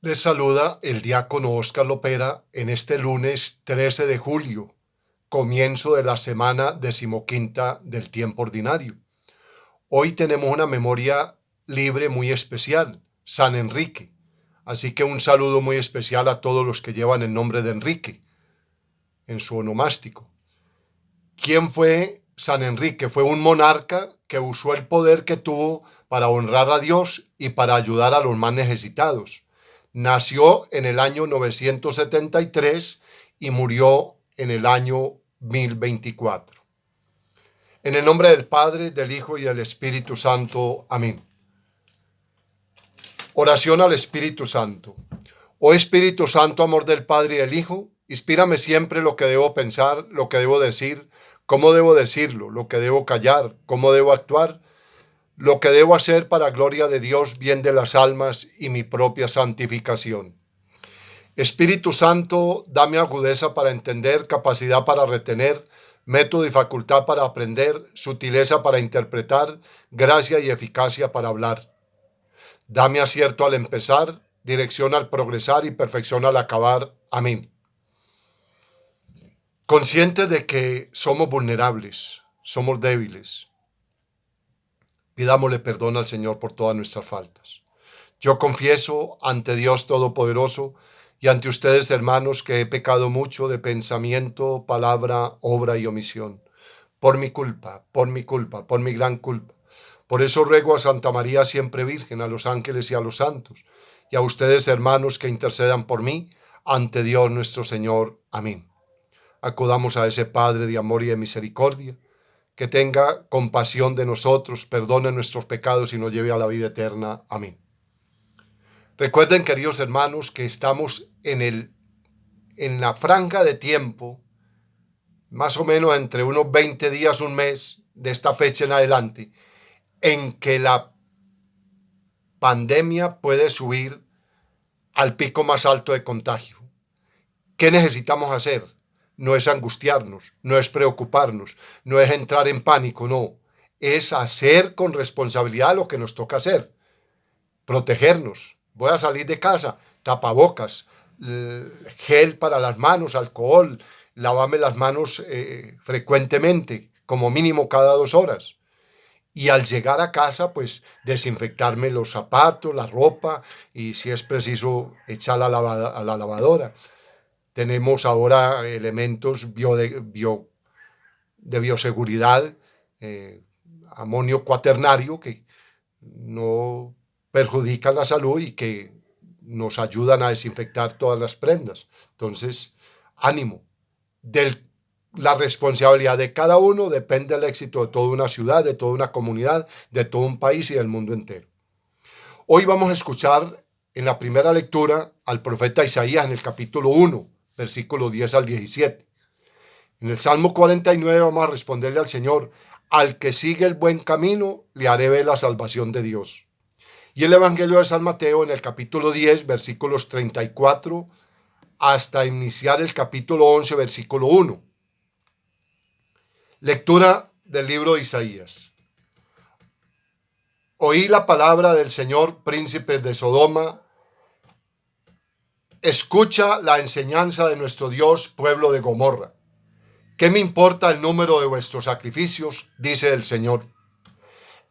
Les saluda el diácono Óscar Lopera en este lunes 13 de julio, comienzo de la semana 15ª del tiempo ordinario. Hoy tenemos una memoria libre muy especial, San Enrique. Así que un saludo muy especial a todos los que llevan el nombre de Enrique en su onomástico. ¿Quién fue San Enrique? Fue un monarca que usó el poder que tuvo para honrar a Dios y para ayudar a los más necesitados. Nació en el año 973 y murió en el año 1024. En el nombre del Padre, del Hijo y del Espíritu Santo. Amén. Oración al Espíritu Santo. Oh Espíritu Santo, amor del Padre y del Hijo, inspírame siempre lo que debo pensar, lo que debo decir, cómo debo decirlo, lo que debo callar, cómo debo actuar, lo que debo hacer para gloria de Dios, bien de las almas y mi propia santificación. Espíritu Santo, dame agudeza para entender, capacidad para retener, método y facultad para aprender, sutileza para interpretar, gracia y eficacia para hablar. Dame acierto al empezar, dirección al progresar y perfección al acabar. Amén. Conscientes de que somos vulnerables, somos débiles, pidámosle perdón al Señor por todas nuestras faltas. Yo confieso ante Dios Todopoderoso y ante ustedes, hermanos, que he pecado mucho de pensamiento, palabra, obra y omisión. Por mi culpa, por mi gran culpa. Por eso ruego a Santa María siempre Virgen, a los ángeles y a los santos, y a ustedes, hermanos, que intercedan por mí ante Dios nuestro Señor. Amén. Acudamos a ese Padre de amor y de misericordia, que tenga compasión de nosotros, perdone nuestros pecados y nos lleve a la vida eterna. Amén. Recuerden, queridos hermanos, que estamos en la franja de tiempo, más o menos entre unos 20 días, un mes, de esta fecha en adelante, en que la pandemia puede subir al pico más alto de contagio. ¿Qué necesitamos hacer? No es angustiarnos, no es preocuparnos, no es entrar en pánico, no. Es hacer con responsabilidad lo que nos toca hacer. Protegernos. Voy a salir de casa, tapabocas, gel para las manos, alcohol, lavarme las manos frecuentemente, como mínimo cada 2 horas. Y al llegar a casa, pues desinfectarme los zapatos, la ropa y si es preciso echarla a la lavadora. Tenemos ahora elementos de bioseguridad, amonio cuaternario, que no perjudican la salud y que nos ayudan a desinfectar todas las prendas. Entonces, ánimo. La responsabilidad de cada uno depende del éxito de toda una ciudad, de toda una comunidad, de todo un país y del mundo entero. Hoy vamos a escuchar en la primera lectura al profeta Isaías en el capítulo 1, versículo 10 al 17. En el Salmo 49 vamos a responderle al Señor: al que sigue el buen camino, le haré ver la salvación de Dios. Y el Evangelio de San Mateo en el capítulo 10, versículos 34 hasta iniciar el capítulo 11, versículo 1. Lectura del libro de Isaías. Oí la palabra del Señor, príncipes de Sodoma. Escucha la enseñanza de nuestro Dios, pueblo de Gomorra. ¿Qué me importa el número de vuestros sacrificios?, dice el Señor.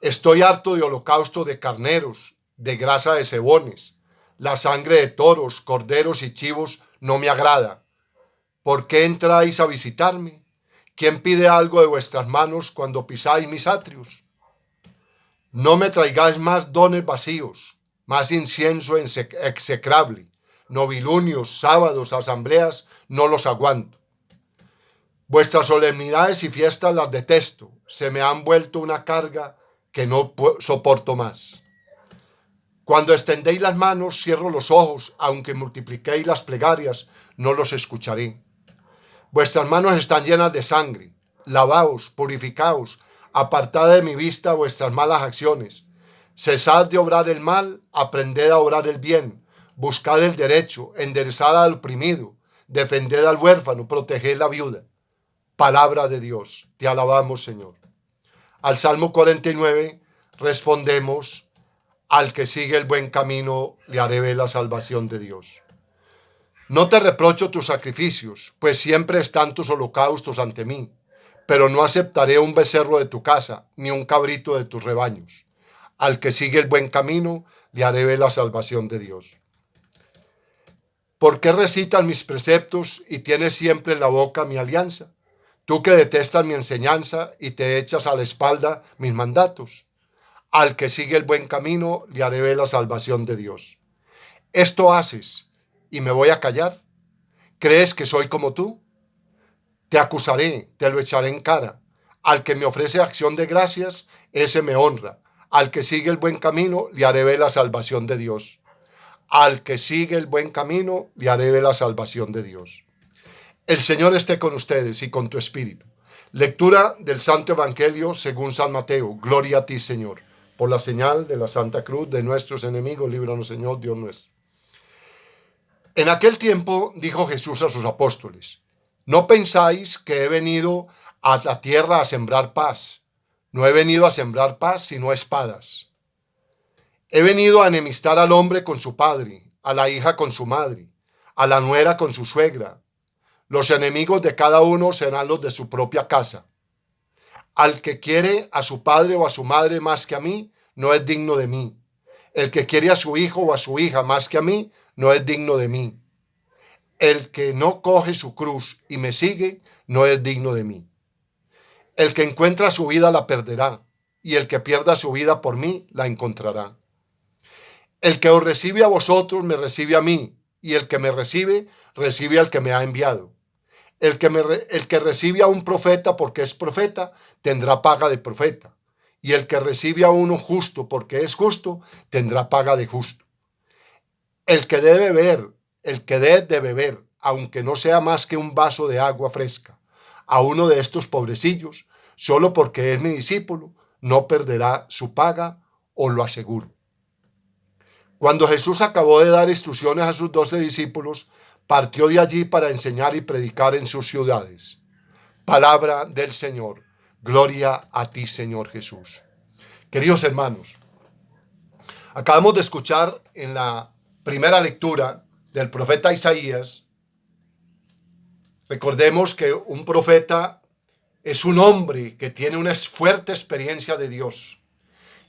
Estoy harto de holocausto de carneros, de grasa de cebones. La sangre de toros, corderos y chivos no me agrada. ¿Por qué entráis a visitarme? ¿Quién pide algo de vuestras manos cuando pisáis mis atrios? No me traigáis más dones vacíos, más incienso execrable. Novilunios, sábados, asambleas, no los aguanto. Vuestras solemnidades y fiestas las detesto. Se me han vuelto una carga que no soporto más. Cuando extendéis las manos, cierro los ojos. Aunque multipliquéis las plegarias, no los escucharé. Vuestras manos están llenas de sangre. Lavaos, purificaos. Apartad de mi vista vuestras malas acciones. Cesad de obrar el mal, aprended a obrar el bien. Buscad el derecho, enderezad al oprimido. Defended al huérfano, proteged la viuda. Palabra de Dios. Te alabamos, Señor. Al Salmo 49 respondemos: Al que sigue el buen camino le haré ver la salvación de Dios. No te reprocho tus sacrificios, pues siempre están tus holocaustos ante mí, pero no aceptaré un becerro de tu casa, ni un cabrito de tus rebaños. Al que sigue el buen camino le haré ver la salvación de Dios. ¿Por qué recitas mis preceptos y tienes siempre en la boca mi alianza? Tú que detestas mi enseñanza y te echas a la espalda mis mandatos. Al que sigue el buen camino le haré ver la salvación de Dios. Esto haces y me voy a callar. ¿Crees que soy como tú? Te acusaré, te lo echaré en cara. Al que me ofrece acción de gracias, ese me honra. Al que sigue el buen camino le haré ver la salvación de Dios. Al que sigue el buen camino le haré ver la salvación de Dios. El Señor esté con ustedes y con tu espíritu. Lectura del Santo Evangelio según San Mateo. Gloria a ti, Señor. Por la señal de la Santa Cruz de nuestros enemigos, líbranos, Señor, Dios nuestro. En aquel tiempo dijo Jesús a sus apóstoles: no pensáis que he venido a la tierra a sembrar paz. No he venido a sembrar paz, sino espadas. He venido a enemistar al hombre con su padre, a la hija con su madre, a la nuera con su suegra. Los enemigos de cada uno serán los de su propia casa. Al que quiere a su padre o a su madre más que a mí, no es digno de mí. El que quiere a su hijo o a su hija más que a mí, no es digno de mí. El que no coge su cruz y me sigue, no es digno de mí. El que encuentra su vida la perderá, y el que pierda su vida por mí la encontrará. El que os recibe a vosotros me recibe a mí, y el que me recibe, recibe al que me ha enviado. El que recibe a un profeta porque es profeta, tendrá paga de profeta. Y el que recibe a uno justo porque es justo, tendrá paga de justo. El que dé de beber, aunque no sea más que un vaso de agua fresca, a uno de estos pobrecillos, solo porque es mi discípulo, no perderá su paga, os lo aseguro. Cuando Jesús acabó de dar instrucciones a sus 12 discípulos, partió de allí para enseñar y predicar en sus ciudades. Palabra del Señor. Gloria a ti, Señor Jesús. Queridos hermanos, acabamos de escuchar en la primera lectura del profeta Isaías. Recordemos que un profeta es un hombre que tiene una fuerte experiencia de Dios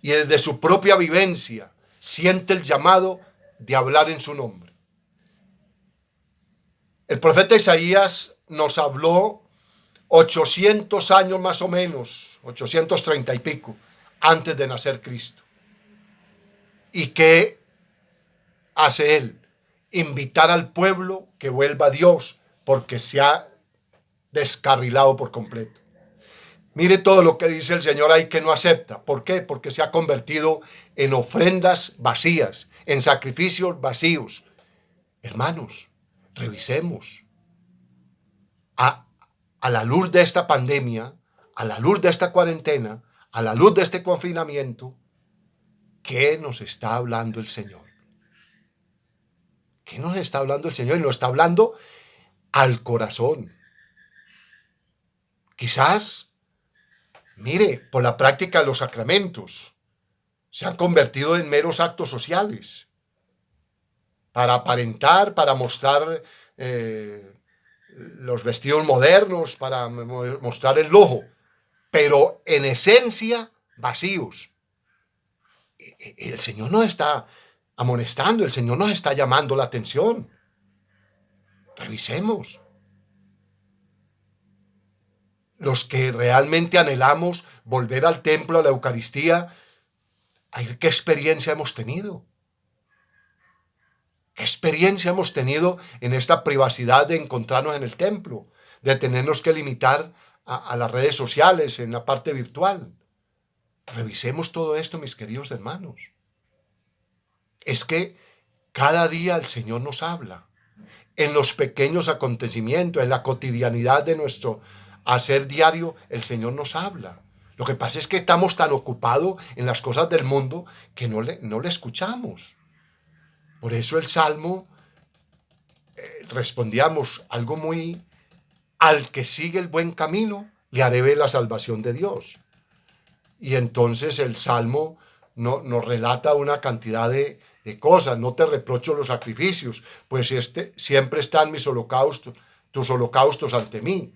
y desde su propia vivencia siente el llamado de hablar en su nombre. El profeta Isaías nos habló 800 años más o menos, 830 y pico, antes de nacer Cristo. ¿Y qué hace él? Invitar al pueblo que vuelva a Dios, porque se ha descarrilado por completo. Mire todo lo que dice el Señor ahí que no acepta. ¿Por qué? Porque se ha convertido en ofrendas vacías, en sacrificios vacíos. Hermanos, revisemos. A la luz de esta pandemia, a la luz de esta cuarentena, a la luz de este confinamiento, ¿qué nos está hablando el Señor? ¿Qué nos está hablando el Señor? Y nos está hablando al corazón. Quizás, mire, por la práctica de los sacramentos, se han convertido en meros actos sociales, para aparentar, para mostrar los vestidos modernos, para mostrar el lujo, pero en esencia vacíos. El Señor nos está amonestando, el Señor nos está llamando la atención. Revisemos. Los que realmente anhelamos volver al templo, a la Eucaristía, ¿qué experiencia hemos tenido? ¿Qué experiencia hemos tenido en esta privacidad de encontrarnos en el templo, de tenernos que limitar a las redes sociales, en la parte virtual? Revisemos todo esto, mis queridos hermanos. Es que cada día el Señor nos habla. En los pequeños acontecimientos, en la cotidianidad de nuestro hacer diario, el Señor nos habla. Lo que pasa es que estamos tan ocupados en las cosas del mundo que no le escuchamos. Por eso el Salmo, respondíamos algo muy: al que sigue el buen camino, le haré ver la salvación de Dios. Y entonces el Salmo nos relata una cantidad de cosas. No te reprocho los sacrificios, pues siempre están mis holocaustos, tus holocaustos ante mí.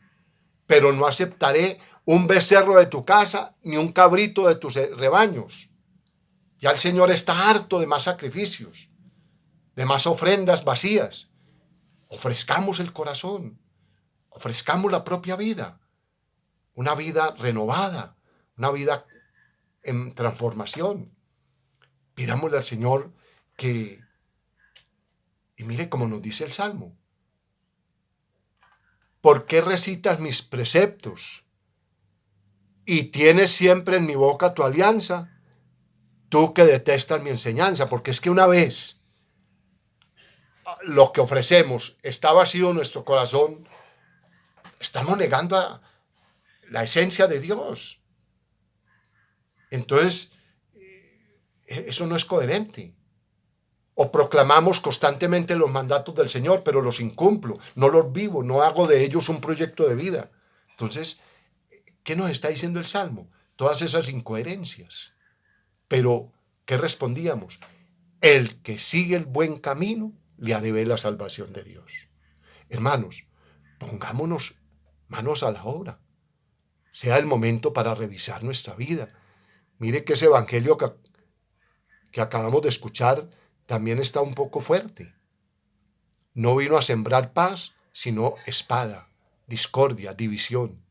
Pero no aceptaré un becerro de tu casa, ni un cabrito de tus rebaños. Ya el Señor está harto de más sacrificios, de más ofrendas vacías. Ofrezcamos el corazón, ofrezcamos la propia vida, una vida renovada, una vida en transformación. Pidámosle al Señor que, y mire como nos dice el Salmo, ¿por qué recitas mis preceptos y tienes siempre en mi boca tu alianza? Tú que detestas mi enseñanza, porque es que una vez lo que ofrecemos está vacío en nuestro corazón, estamos negando a la esencia de Dios. Entonces, eso no es coherente. O proclamamos constantemente los mandatos del Señor, pero los incumplo, no los vivo, no hago de ellos un proyecto de vida. Entonces, ¿qué nos está diciendo el Salmo? Todas esas incoherencias. Pero, ¿qué respondíamos? El que sigue el buen camino, le haré ver la salvación de Dios. Hermanos, pongámonos manos a la obra. Sea el momento para revisar nuestra vida. Mire que ese evangelio que acabamos de escuchar también está un poco fuerte. No vino a sembrar paz, sino espada, discordia, división.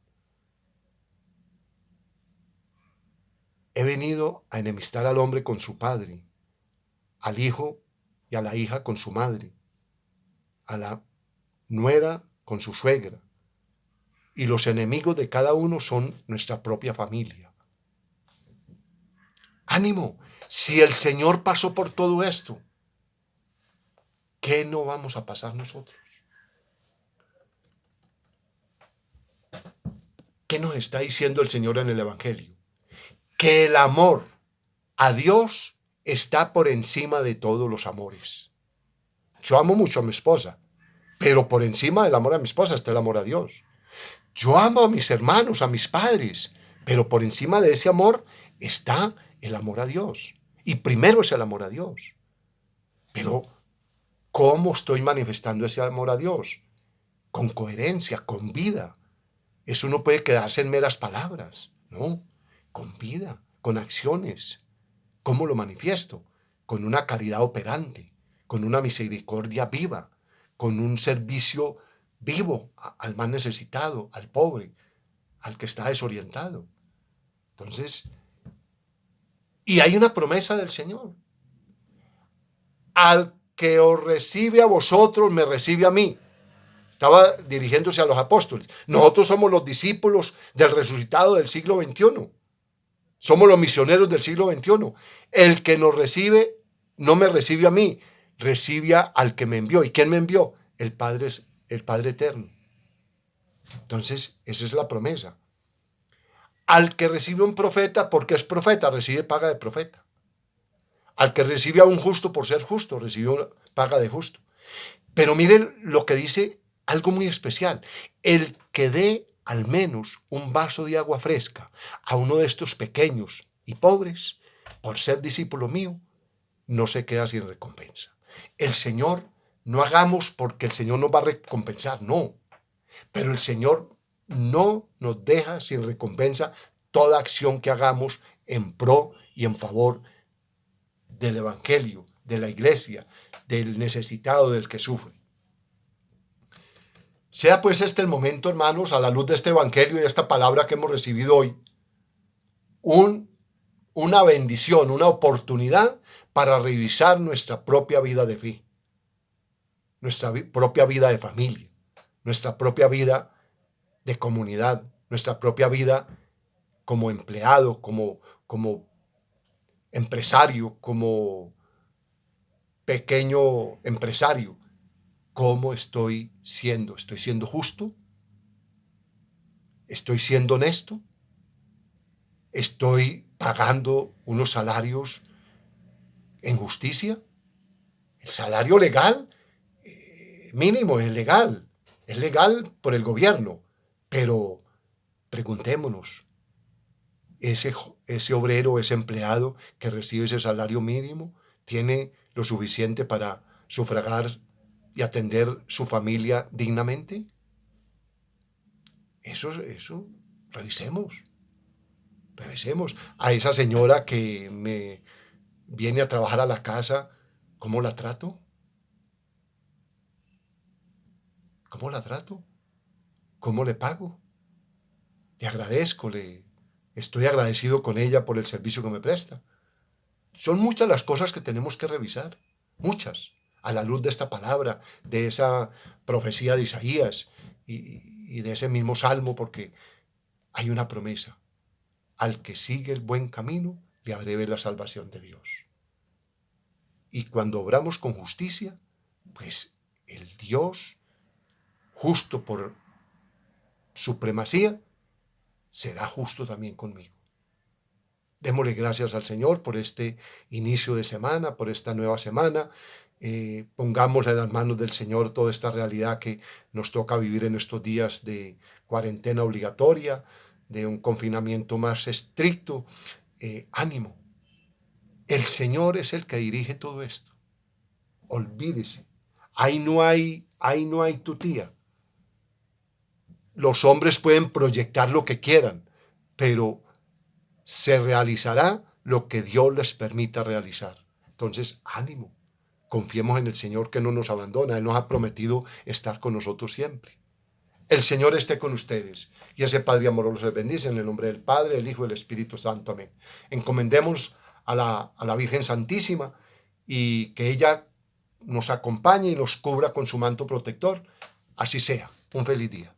He venido a enemistar al hombre con su padre, al hijo y a la hija con su madre, a la nuera con su suegra, y los enemigos de cada uno son nuestra propia familia. ¡Ánimo! Si el Señor pasó por todo esto, ¿qué no vamos a pasar nosotros? ¿Qué nos está diciendo el Señor en el Evangelio? Que el amor a Dios está por encima de todos los amores. Yo amo mucho a mi esposa, pero por encima del amor a mi esposa está el amor a Dios. Yo amo a mis hermanos, a mis padres, pero por encima de ese amor está el amor a Dios. Y primero es el amor a Dios. Pero, ¿cómo estoy manifestando ese amor a Dios? Con coherencia, con vida. Eso no puede quedarse en meras palabras, ¿no? Con vida, con acciones. ¿Cómo lo manifiesto? Con una caridad operante, con una misericordia viva, con un servicio vivo al más necesitado, al pobre, al que está desorientado. Entonces, y hay una promesa del Señor. Al que os recibe a vosotros, me recibe a mí. Estaba dirigiéndose a los apóstoles. Nosotros somos los discípulos del resucitado del siglo XXI. Somos los misioneros del siglo XXI. El que nos recibe, no me recibe a mí, recibe al que me envió. ¿Y quién me envió? El Padre eterno. Entonces, esa es la promesa. Al que recibe un profeta, porque es profeta, recibe paga de profeta. Al que recibe a un justo por ser justo, recibe una paga de justo. Pero miren lo que dice algo muy especial. El que dé al menos un vaso de agua fresca a uno de estos pequeños y pobres, por ser discípulo mío, no se queda sin recompensa. El Señor, no hagamos porque el Señor nos va a recompensar, no. Pero el Señor no nos deja sin recompensa toda acción que hagamos en pro y en favor del Evangelio, de la iglesia, del necesitado, del que sufre. Sea pues este el momento, hermanos, a la luz de este Evangelio y de esta palabra que hemos recibido hoy, una bendición, una oportunidad para revisar nuestra propia vida de fe, nuestra propia vida de familia, nuestra propia vida de comunidad, nuestra propia vida como empleado, como empresario, como pequeño empresario. ¿Cómo estoy siendo? ¿Estoy siendo justo? ¿Estoy siendo honesto? ¿Estoy pagando unos salarios en justicia? El salario legal mínimo es legal por el gobierno, pero preguntémonos, ese obrero, ese empleado que recibe ese salario mínimo, tiene lo suficiente para sufragar y atender su familia dignamente? Eso, revisemos. Revisemos. A esa señora que me viene a trabajar a la casa, ¿cómo la trato? ¿Cómo la trato? ¿Cómo le pago? Le agradezco, estoy agradecido con ella por el servicio que me presta. Son muchas las cosas que tenemos que revisar, muchas, a la luz de esta palabra, de esa profecía de Isaías y de ese mismo salmo, porque hay una promesa. Al que sigue el buen camino, le habré ver la salvación de Dios. Y cuando obramos con justicia, pues el Dios, justo por supremacía, será justo también conmigo. Démosle gracias al Señor por este inicio de semana, por esta nueva semana. Pongámosle en las manos del Señor toda esta realidad que nos toca vivir en estos días de cuarentena obligatoria, de un confinamiento más estricto. Ánimo. El Señor es el que dirige todo esto. Olvídese. Ahí no hay tu tía. Los hombres pueden proyectar lo que quieran, pero se realizará lo que Dios les permita realizar. Entonces, ánimo. Confiemos en el Señor que no nos abandona. Él nos ha prometido estar con nosotros siempre. El Señor esté con ustedes. Y ese Padre amoroso les bendice en el nombre del Padre, del Hijo y del Espíritu Santo. Amén. Encomendemos a la Virgen Santísima y que ella nos acompañe y nos cubra con su manto protector. Así sea. Un feliz día.